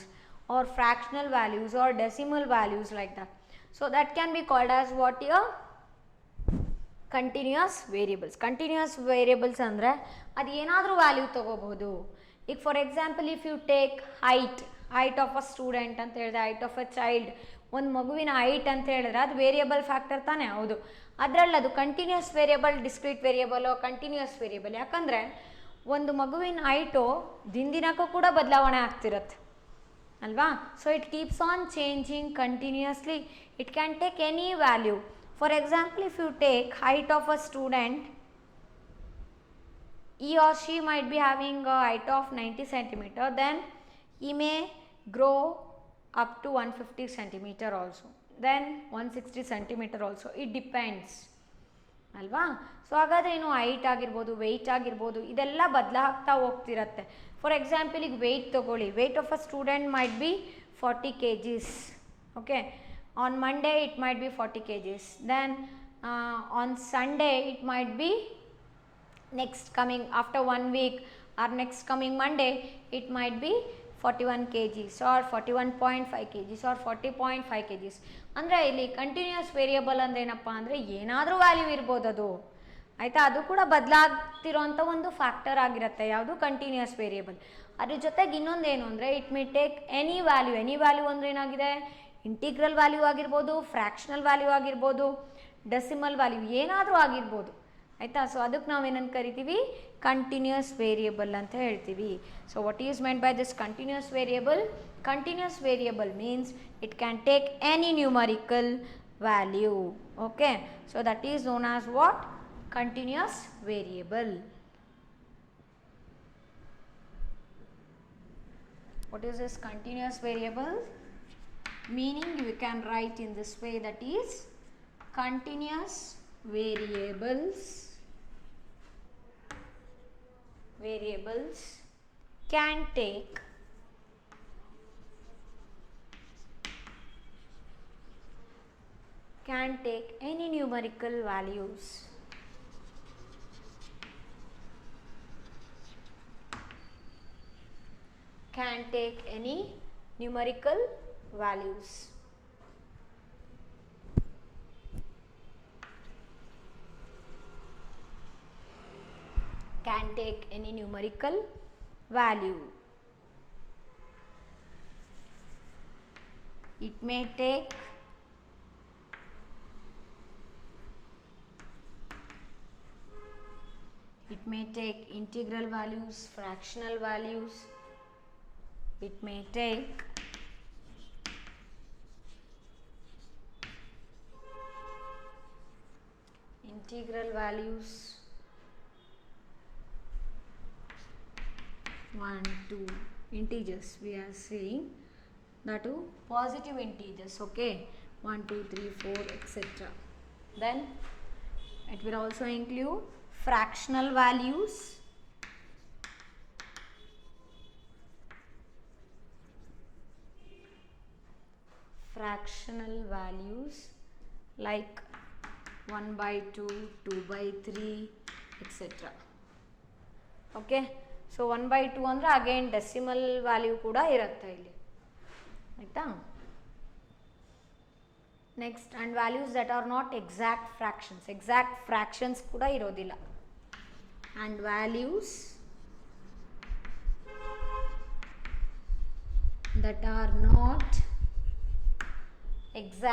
Speaker 1: or fractional values or decimal values like that. So that can be called as what here? Continuous variables. Continuous variables ಅಂದರೆ ಅದು ಏನಾದರೂ value ತಗೋಬಹುದು. ಈಗ for example if you take height of a student ಅಂತ ಹೇಳಿದ್ರೆ, height of a child, ಒಂದು ಮಗುವಿನ height ಅಂತ ಹೇಳಿದ್ರೆ ಅದು ವೇರಿಯಬಲ್ ಫ್ಯಾಕ್ಟರ್ ತಾನೇ? ಹೌದು. ಅದರಲ್ಲಿ ಅದು continuous variable, discrete variable, continuous variable. ಯಾಕಂದರೆ ಒಂದು ಮಗುವಿನ ಹೈಟು ದಿನಕ್ಕೂ ಕೂಡ ಬದಲಾವಣೆ ಆಗ್ತಿರುತ್ತೆ ಅಲ್ವಾ? So it keeps on changing continuously. It can take any value. For example, if you take height of a student, he or she might be having a height of 90 centimeter, then he may grow up to 150 centimeter also, then 160 centimeter also. It depends ಅಲ್ವಾ? So ಹಾಗಾದರೆ ಏನು, height ಆಗಿರ್ಬೋದು, weight ಆಗಿರ್ಬೋದು, ಇದೆಲ್ಲ ಬದಲಾಗ್ತಾ ಹೋಗ್ತಿರತ್ತೆ. For example ಈಗ weight ತೊಗೊಳ್ಳಿ. Weight of a student might be 40 kgs. Okay, on Monday it might be 40 kgs, then on Sunday it might be next coming after 1 week or next coming Monday it might be 41 kgs or 41.5 kgs or 40.5 kgs. ಅಂದರೆ ಇಲ್ಲಿ continuous variable ಅಂದರೆ ಏನಪ್ಪ ಅಂದರೆ ಏನಾದರೂ value ಇರ್ಬೋದು ಅದು ಆಯಿತಾ, ಅದು ಕೂಡ ಬದಲಾಗ್ತಿರೋಂಥ ಒಂದು ಫ್ಯಾಕ್ಟರ್ ಆಗಿರುತ್ತೆ ಯಾವುದು ಕಂಟಿನ್ಯೂಸ್ ವೇರಿಯಬಲ್. ಅದ್ರ ಜೊತೆಗೆ ಇನ್ನೊಂದೇನು ಅಂದರೆ it may take any value ಅಂದರೆ ಏನಾಗಿದೆ, ಇಂಟಿಗ್ರಲ್ ವ್ಯಾಲ್ಯೂ ಆಗಿರ್ಬೋದು, ಫ್ರ್ಯಾಕ್ಷನಲ್ ವ್ಯಾಲ್ಯೂ ಆಗಿರ್ಬೋದು, ಡೆಸಿಮಲ್ ವ್ಯಾಲ್ಯೂ ಏನಾದರೂ ಆಗಿರ್ಬೋದು ಆಯಿತಾ. ಸೊ ಅದಕ್ಕೆ ನಾವೇನಂತ ಕರಿತೀವಿ, ಕಂಟಿನ್ಯೂಸ್ ವೇರಿಯಬಲ್ ಅಂತ ಹೇಳ್ತೀವಿ. So what is meant by this continuous variable? Continuous variable means it can take any numerical value. Okay, so that is known as what? Continuous variable. What is this continuous variable? Meaning you can write in this way, that is continuous variables can take any numerical values. Can take any numerical values. Can take any numerical value. It may take integral values, fractional values. It may take integral values 1, 2 integers, we are saying that to positive integers. Okay, 1, 2, 3, 4 etc. Then it will also include fractional values, like 1 by 2, 2 by 3 etc. Okay, so 1 by 2 ಅಂದರೆ again decimal value ಕೂಡ ಇರುತ್ತೆ ಇಲ್ಲಿ ಆಯಿತಾ. Next and values that are not exact fractions ಕೂಡ ಇರೋದಿಲ್ಲ. And values that are not exact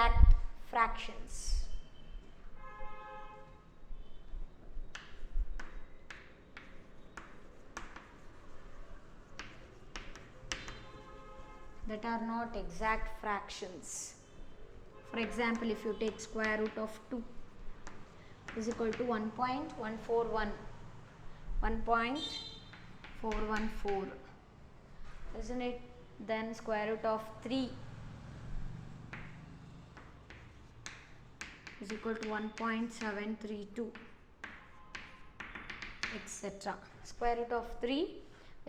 Speaker 1: fractions. For example, if you take square root of 2 is equal to 1.414, isn't it? Then square root of 3 is equal to 1.732 etc. Square root of 3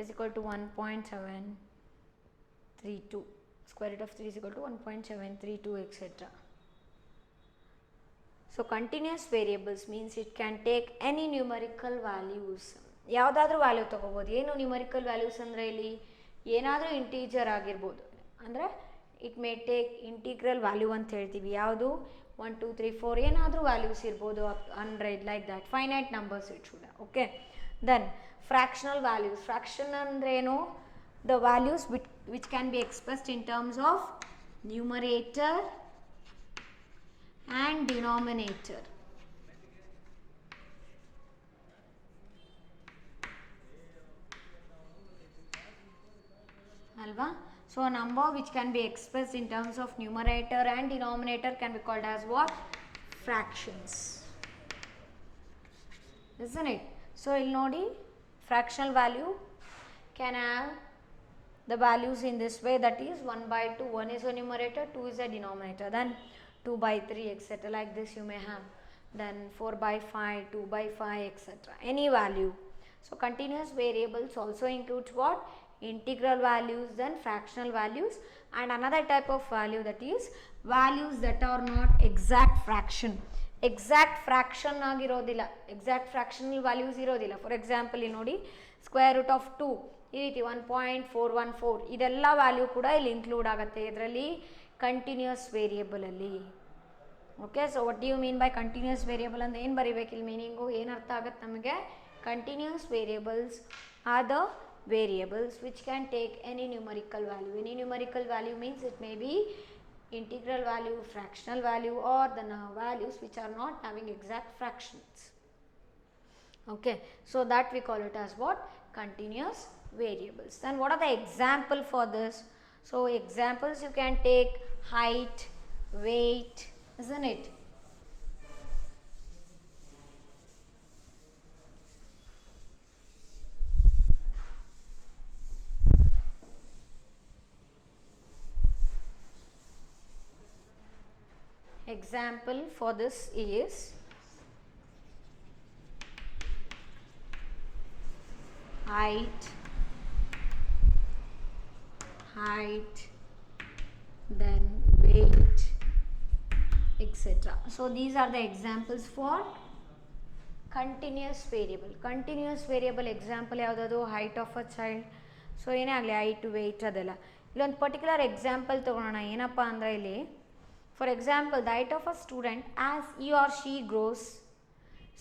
Speaker 1: is equal to 1.732. Square root of 3 is equal to 1.732 etc. So continuous variables means it can take any numerical values. ಯಾವುದಾದ್ರೂ value ತಗೋಬೋದು. ಏನು numerical values ಅಂದರೆ ಇಲ್ಲಿ ಏನಾದರೂ integer ಆಗಿರ್ಬೋದು, ಅಂದರೆ it may take integral value ಅಂತ ಹೇಳ್ತೀವಿ. ಯಾವುದು 1, 2, 3, 4 ಏನಾದರೂ ವ್ಯಾಲ್ಯೂಸ್ ಇರ್ಬೋದು, 100 like that, finite numbers it should. Okay, then fractional values. Fraction ಅಂದರೆ ಏನು? The values which can be expressed in terms of numerator and denominator. Alva? So a number which can be expressed in terms of numerator and denominator can be called as what? Fractions. Isn't it? So il nodi, fractional value can have the values in this way, that is 1 by 2. 1 is a numerator, 2 is a denominator. Then 2 by 3 etc. like this you may have. Then 4 by 5, 2 by 5 etc. Any value. So continuous variables also includes what? integral values, then fractional values, and another type of value that is values that are not exact fraction. Exact fraction ಆಗಿರೋದಿಲ್ಲ, exact fractional values ಇರೋದಿಲ್ಲ. For example ಇಲ್ಲಿ ನೋಡಿ square root of 2 ಈ ರೀತಿ 1.414 ಇದೆಲ್ಲ value ಕೂಡ ಇಲ್ಲಿ include ಆಗುತ್ತೆ ಇದರಲ್ಲಿ ಕಂಟಿನ್ಯೂಸ್ ವೇರಿಯೇಬಲಲ್ಲಿ. Okay, so what do you mean by continuous variable ಅಂತ ಏನು ಬರೀಬೇಕು ಇಲ್ಲಿ ಮೀನಿಂಗು ಏನು ಅರ್ಥ ಆಗುತ್ತೆ ನಮಗೆ? Continuous variables are the variables which can take any numerical value. Any numerical value means it may be integral value, fractional value, or the values which are not having exact fractions. Okay, so that we call it as what? Continuous variables. Then what are the example for this? So examples you can take height, weight, isn't it? Example for this is height, then weight, etc. So these are the examples for continuous variable. Continuous variable example ಯಾವುದಾದ್ರು height of a child. So ಏನೇ ಆಗಲಿ height, weight ಅದೆಲ್ಲ. ಇಲ್ಲೊಂದು particular example ತೊಗೊಳೋಣ. ಏನಪ್ಪ ಅಂದರೆ ಇಲ್ಲಿ for example the height of a student as he or she grows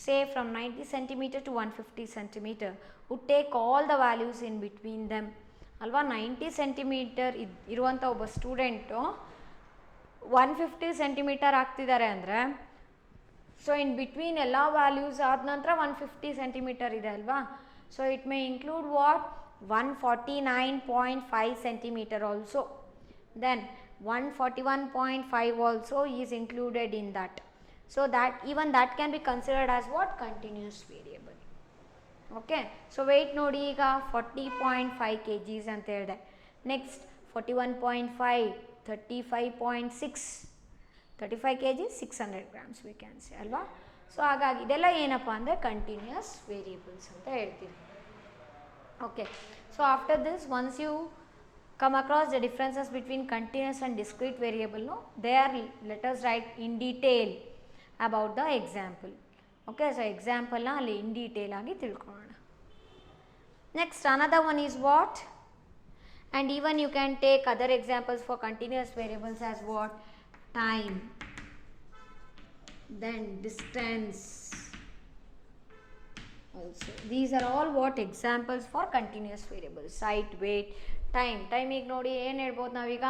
Speaker 1: say from 90 centimeter to 150 centimeter would take all the values in between them. ಅಲ್ವಾ 90 centimetre ಇರುವಂಥ ಒಬ್ಬ ಸ್ಟೂಡೆಂಟು 150 ಸೆಂಟಿಮೀಟರ್ ಆಗ್ತಿದ್ದಾರೆ ಅಂದರೆ ಸೊ ಇನ್ ಬಿಟ್ವೀನ್ ಎಲ್ಲ values ಆದ ನಂತರ 150 centimetre ಇದೆ ಅಲ್ವಾ. So it may include what 149.5 centimeter also, then 141.5 also is included in that. So that even that can be considered as what? Continuous variable. Okay, so weight ನೋಡಿ ಈಗ 40.5 kgs ಅಂತ ಹೇಳಿದೆ. Next 41.5, 35.6, 35 kg 600 grams we can say ಅಲ್ವಾ. So ಹಾಗಾಗಿ ಇದೆಲ್ಲ ಏನಪ್ಪ ಅಂದರೆ continuous variables ಅಂತ ಹೇಳ್ತೀವಿ. Okay, so after this once you come across the differences between continuous and discrete variable, no, there let us write in detail about the example. Okay, so example na alli in detail agi tilkolona. Next another one is what? And even you can take other examples for continuous variables as what? Time, then distance also. These are all what? Examples for continuous variables. Height, weight, time ಈಗ ನೋಡಿ ಏನು ಹೇಳ್ಬೋದು ನಾವೀಗ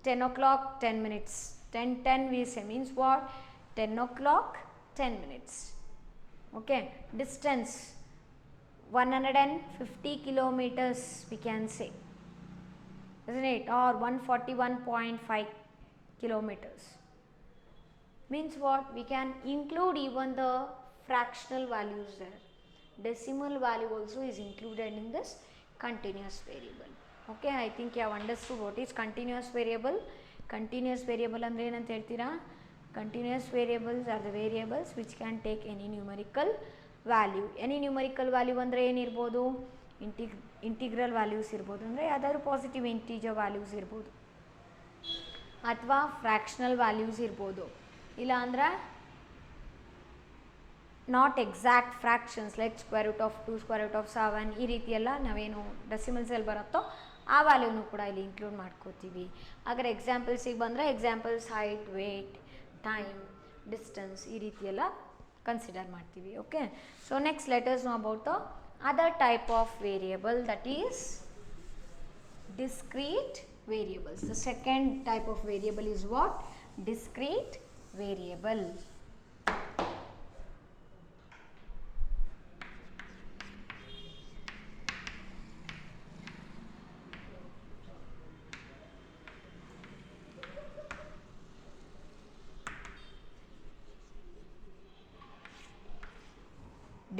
Speaker 1: 10 o'clock 10 minutes, 10 we say means what? 10 o'clock 10 minutes. Okay, distance 150 kilometers we can say, isn't it? Or 141.5 kilometers means what? We can include even the fractional values there. Decimal value also is included in this continuous variable. Okay, I think you have understood what is continuous variable. Continuous variable ಅಂದರೆ ಏನಂತ ಹೇಳ್ತೀರಾ? Continuous variables are the variables which can take any numerical value. Any numerical value ಅಂದರೆ ಏನಿರ್ಬೋದು? Integral values ಇರ್ಬೋದು, ಅಂದರೆ ಯಾವ್ದಾದ್ರು positive integer values ಇರ್ಬೋದು, ಅಥವಾ ಫ್ರ್ಯಾಕ್ಷನಲ್ ವ್ಯಾಲ್ಯೂಸ್ ಇರ್ಬೋದು, ಇಲ್ಲ ಅಂದರೆ not exact fractions like square root of 2, square root of 7 ಈ ರೀತಿಯೆಲ್ಲ ನಾವೇನು ಡೆಸಿಮಲ್ಸಲ್ಲಿ ಬರುತ್ತೋ ಆ ವ್ಯಾಲ್ಯೂನು ಕೂಡ ಇಲ್ಲಿ ಇನ್ಕ್ಲೂಡ್ ಮಾಡ್ಕೋತೀವಿ. ಹಾಗಾದ್ರೆ ಎಕ್ಸಾಂಪಲ್ಸಿಗೆ ಬಂದರೆ examples height, weight, time, distance ಈ ರೀತಿಯೆಲ್ಲ ಕನ್ಸಿಡರ್ ಮಾಡ್ತೀವಿ. Okay, so next let us know about the other type of variable that is discrete variables. The second type of variable is what? Discrete variable.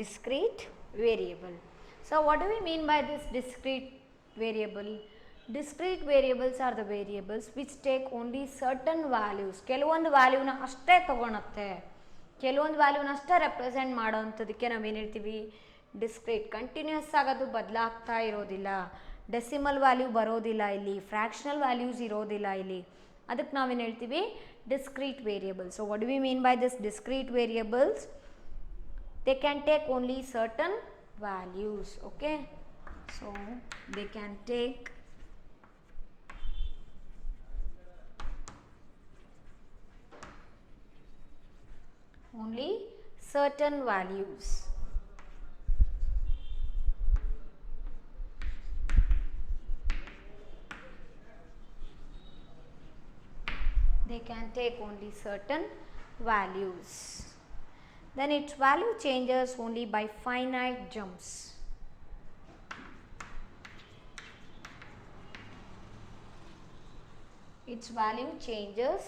Speaker 1: Discrete variable. So what do we mean by this discrete variable? Discrete variables are the variables which take only certain values. ಕೆಲವೊಂದು ವ್ಯಾಲ್ಯೂನ ಅಷ್ಟೇ ತಗೊಳುತ್ತೆ, ಕೆಲವೊಂದು ವ್ಯಾಲ್ಯೂನ ಅಷ್ಟೇ represent ಮಾಡೋವಂಥದಕ್ಕೆ ನಾವೇನು ಹೇಳ್ತೀವಿ? Discrete. Continuous ಆಗೋದು ಬದಲಾಗ್ತಾ ಇರೋದಿಲ್ಲ. ಡೆಸಿಮಲ್ ವ್ಯಾಲ್ಯೂ ಬರೋದಿಲ್ಲ ಇಲ್ಲಿ, ಫ್ರ್ಯಾಕ್ಷನಲ್ ವ್ಯಾಲ್ಯೂಸ್ ಇರೋದಿಲ್ಲ ಇಲ್ಲಿ. ಅದಕ್ಕೆ ನಾವೇನು ಹೇಳ್ತೀವಿ, discrete variables. So what do we mean by this discrete variables? They can take only certain values. Okay, so they can take only certain values. They can take only certain values. Then its value changes only by finite jumps. Its value changes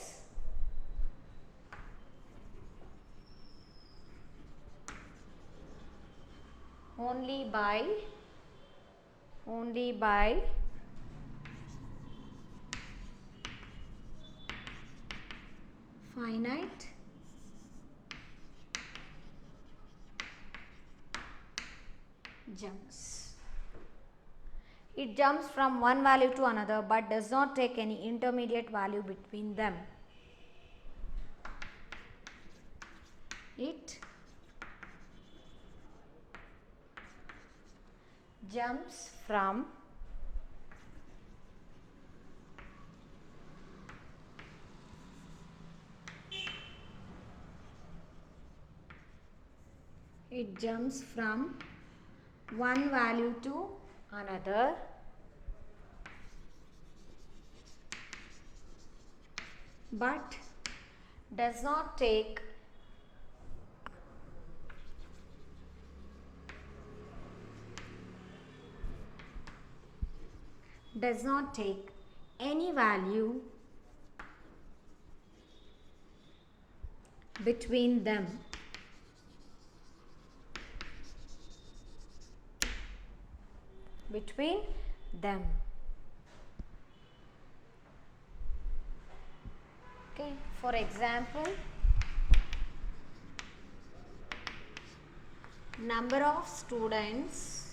Speaker 1: only by finite jumps. It jumps from one value to another but does not take any intermediate value between them. It jumps from one value to another but does not take any value between them. Okay, for example, number of students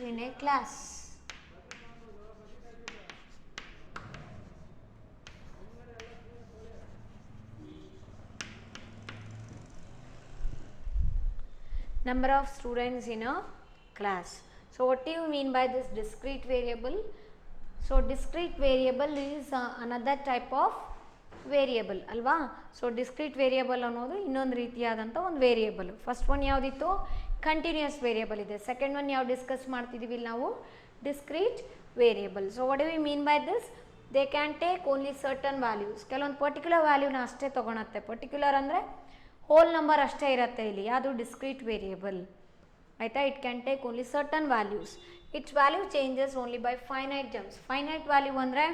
Speaker 1: in a class. Number of students in a class. So what do you mean by this discrete variable? So discrete variable is another type of variable ಅಲ್ವಾ. So discrete variable ಅನ್ನೋದು ಇನ್ನೊಂದು ರೀತಿಯಾದಂಥ ಒಂದು variable. First one ಯಾವುದಿತ್ತು, continuous variable ಇದೆ. Second one ಯಾವ discuss ಮಾಡ್ತಿದ್ದೀವಿ ನಾವು, discrete variable. So what do we mean by this, they can take only certain values. ಕೆಲವೊಂದು ಪರ್ಟಿಕ್ಯುಲರ್ ವ್ಯಾಲ್ಯೂನ ಅಷ್ಟೇ ತೊಗೊಳತ್ತೆ. ಪರ್ಟಿಕ್ಯುಲರ್ ಅಂದರೆ ಹೋಲ್ ನಂಬರ್ ಅಷ್ಟೇ ಇರುತ್ತೆ ಇಲ್ಲಿ, ಅದು ಡಿಸ್ಕ್ರೀಟ್ ವೇರಿಯಬಲ್ ಆಯಿತಾ. It can take only certain values. Its value changes only by finite jumps. Finite value ಅಂದರೆ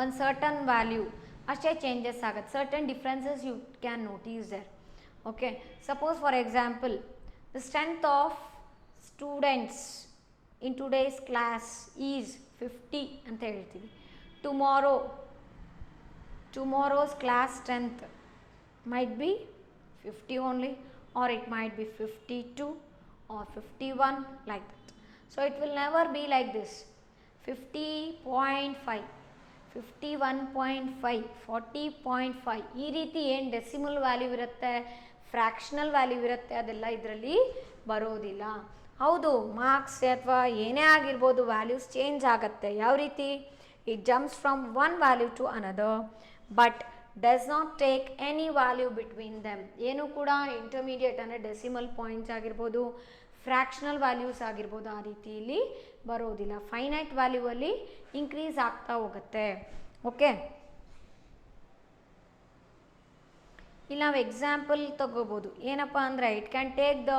Speaker 1: ಒಂದು ಸರ್ಟನ್ ವ್ಯಾಲ್ಯೂ ಅಷ್ಟೇ ಚೇಂಜಸ್ ಆಗುತ್ತೆ. Certain differences you can notice there. Okay, suppose for example the strength of students in today's class is 50 ಅಂತ ಹೇಳ್ತೀವಿ. tomorrow's class strength might be 50 only, or it might be 52 or 51 like that. So it will never be like this 50.5, 51.5, 40.5 ಈ ರೀತಿ ಏನು decimal value ಇರುತ್ತೆ, fractional value ಇರುತ್ತೆ, ಅದೆಲ್ಲ ಇದರಲ್ಲಿ ಬರೋದಿಲ್ಲ. ಹೌದು, ಮಾರ್ಕ್ಸ್ ಅಥವಾ ಏನೇ ಆಗಿರ್ಬೋದು ವ್ಯಾಲ್ಯೂಸ್ ಚೇಂಜ್ ಆಗುತ್ತೆ. ಯಾವ ರೀತಿ, it jumps from one value to another but does not take any value between them. ಏನು ಕೂಡ ಇಂಟರ್ಮೀಡಿಯೇಟ್ ಅಂದರೆ ಡೆಸಿಮಲ್ ಪಾಯಿಂಟ್ಸ್ ಆಗಿರ್ಬೋದು, ಫ್ರ್ಯಾಕ್ಷನಲ್ ವ್ಯಾಲ್ಯೂಸ್ ಆಗಿರ್ಬೋದು, ಆ ರೀತಿಯಲ್ಲಿ ಬರೋದಿಲ್ಲ. ಫೈನೈಟ್ ವ್ಯಾಲ್ಯೂವಲ್ಲಿ ಇನ್ಕ್ರೀಸ್ ಆಗ್ತಾ ಹೋಗುತ್ತೆ. ಓಕೆ, ಇಲ್ಲಿ ನಾವು ಎಕ್ಸಾಂಪಲ್ ತಗೋಬೋದು. ಏನಪ್ಪ ಅಂದರೆ it can take the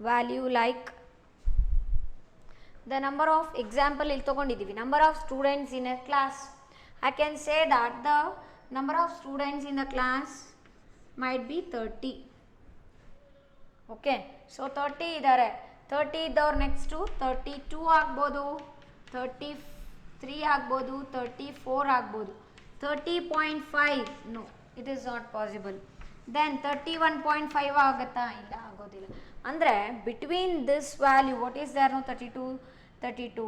Speaker 1: value like the number of, example ಇಲ್ಲಿ ತೊಗೊಂಡಿದ್ದೀವಿ, number of students in a class. I can say that the number of students in the class might be 30. Okay, so 30 ಇದ್ದಾರೆ. 30 ಇದ್ದವ್ರು next 32 ಆಗ್ಬೋದು, 33 ಆಗ್ಬೋದು, 34 ಆಗ್ಬೋದು. 30.5 no, it is not possible. Then 31.5 ಆಗುತ್ತಾ? ಇಲ್ಲ, ಆಗೋದಿಲ್ಲ. ಅಂದರೆ between this value what is there no 32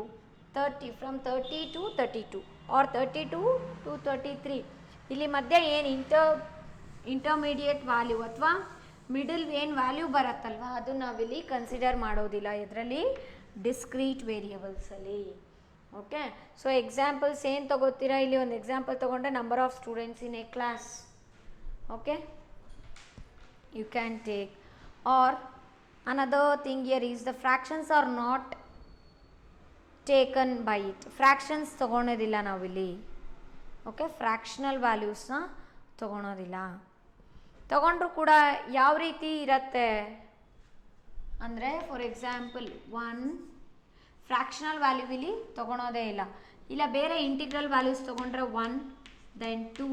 Speaker 1: 30 from 30 to 32 or 32 to 33 ಇಲ್ಲಿ ಮಧ್ಯೆ ಏನು ಇಂಟರ್ಮೀಡಿಯೇಟ್ ವ್ಯಾಲ್ಯೂ ಅಥವಾ ಮಿಡಲ್ ಏನು ವ್ಯಾಲ್ಯೂ ಬರುತ್ತಲ್ವ ಅದು ನಾವಿಲ್ಲಿ ಕನ್ಸಿಡರ್ ಮಾಡೋದಿಲ್ಲ ಇದರಲ್ಲಿ ಡಿಸ್ಕ್ರೀಟ್ ವೇರಿಯಬಲ್ಸಲ್ಲಿ. ಓಕೆ, ಸೊ ಎಕ್ಸಾಂಪಲ್ಸ್ ಏನು ತಗೋತೀರಾ? ಇಲ್ಲಿ ಒಂದು ಎಕ್ಸಾಂಪಲ್ ತೊಗೊಂಡ್ರೆ number of students in a class. Okay, you can take, or another thing here is the fractions are not taken by it. fractions ತಗೊಳೋದಿಲ್ಲ ನಾವಿಲ್ಲಿ. ಓಕೆ, ಫ್ರ್ಯಾಕ್ಷನಲ್ ವ್ಯಾಲ್ಯೂಸ್ನ ತಗೊಳೋದಿಲ್ಲ. ತಗೊಂಡ್ರು ಕೂಡ ಯಾವ ರೀತಿ ಇರುತ್ತೆ ಅಂದರೆ, ಫಾರ್ ಎಕ್ಸಾಂಪಲ್ 1 ಫ್ರ್ಯಾಕ್ಷನಲ್ ವ್ಯಾಲ್ಯೂ ಇಲ್ಲಿ ತಗೊಳೋದೇ ಇಲ್ಲ. ಇಲ್ಲ ಬೇರೆ ಇಂಟಿಗ್ರಲ್ ವ್ಯಾಲ್ಯೂಸ್ ತೊಗೊಂಡ್ರೆ 1 ದೆನ್ 2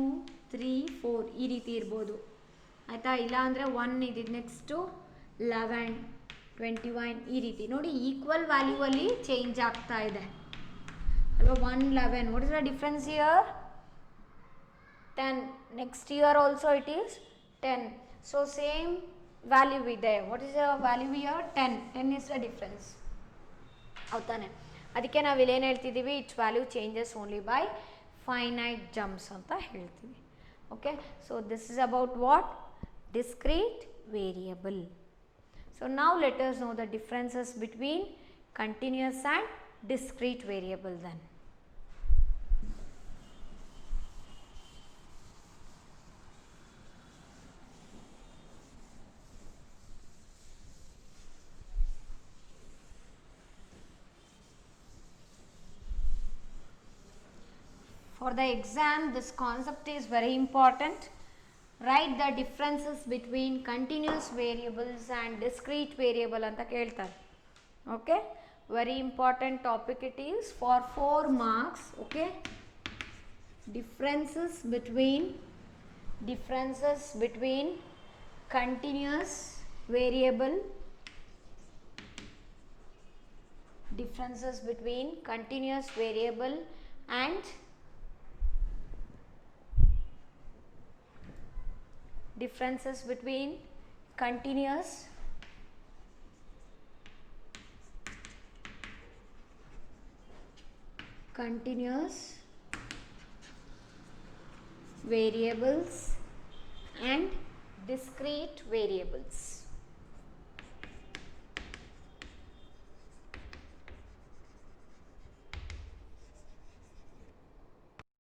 Speaker 1: 3 4 ಈ ರೀತಿ ಇರ್ಬೋದು ಆಯಿತಾ. ಇಲ್ಲ ಅಂದರೆ 1 ಇದಿದ್ದು ನೆಕ್ಸ್ಟು 11 21 ಈ ರೀತಿ ನೋಡಿ ಈಕ್ವಲ್ ವ್ಯಾಲ್ಯೂ ಅಲ್ಲಿ ಚೇಂಜ್ ಆಗ್ತಾ ಇದೆ ಅಲ್ವಾ. 1 11 what is the difference here? 10. Next year also it is 10. So same value ಇದೆ. What is the value here? 10 is the difference. ಹೌದಾನೆ? ಅದಕ್ಕೆ ನಾವು ಇಲ್ಲೇನು ಹೇಳ್ತಿದ್ದೀವಿ? Its value changes only by finite jumps ಅಂತ ಹೇಳ್ತೀವಿ. Okay, so this is about what? Discrete variable. So now let us know the differences between continuous and discrete variable then. For the exam, this concept is very important. Write the differences between continuous variables and discrete variable anta keltare. Okay, very important topic it is for 4 marks. Okay, differences between continuous variable, differences between continuous variable and differences between continuous variables and discrete variables.